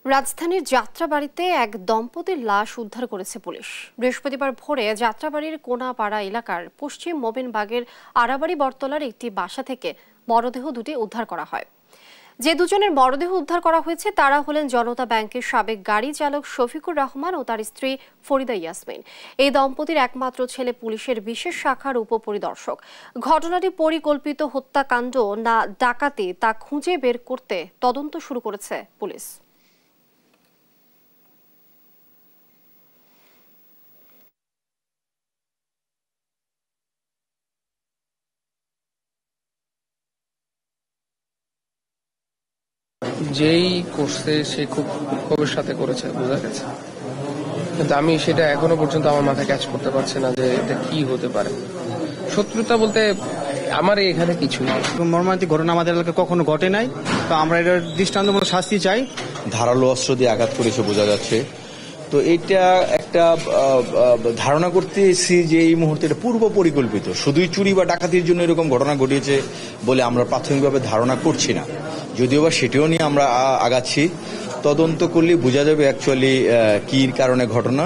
রাজধানীর যাত্রাবাড়িতে এক দম্পতির লাশ উদ্ধার করেছে পুলিশ। বৃহস্পতিবার ভোরে যাত্রাবাড়ির কোনাপাড়া এলাকার পশ্চিম মোবিনবাগের আড়াবাড়ি বটতলার একটি বাসা থেকে মরদেহ দুটি উদ্ধার করা হয়। যে দুজনের মরদেহ উদ্ধার করা হয়েছে তারা হলেন জনতা ব্যাংকের সাবেক গাড়ি চালক শফিকুর রহমান ও তার স্ত্রী ফরিদা ইয়াসমিন। এই দম্পতির একমাত্র ছেলে পুলিশের বিশেষ শাখার উপপরিদর্শক। ঘটনাটি পরিকল্পিত হত্যাকাণ্ড না ডাকাতি তা খুঁজে বের করতে তদন্ত শুরু করেছে পুলিশ। যেই করছে সে খুব ক্ষোভের সাথে করেছে, বোঝা গেছে, কিন্তু আমি সেটা এখনো পর্যন্ত আমার মাথায় ক্যাচ করতে পারছি না যে এটা কি হতে পারে। শত্রুতা বলতে আমার এখানে কিছুই নেই। মর্মান্তিক ঘটনা আমাদের এলাকায় কখনো ঘটে নাই, তো আমরা এটার দৃষ্টান্তমূলক শাস্তি চাই। ধারালো অস্ত্র দিয়ে আঘাত করেছে বোঝা যাচ্ছে। তো এটা একটা ধারণা করতেছি যে এই মুহূর্তে এটা পূর্ব পরিকল্পিত, শুধুই চুরি বা ডাকাতির জন্য এরকম ঘটনা ঘটিয়েছে বলে আমরা প্রাথমিকভাবে ধারণা করছি না। যদিও বা সেটিও নিয়ে আমরা আগাচ্ছি, তদন্ত করলে বোঝা যাবে অ্যাকচুয়ালি কি কারণে ঘটনা।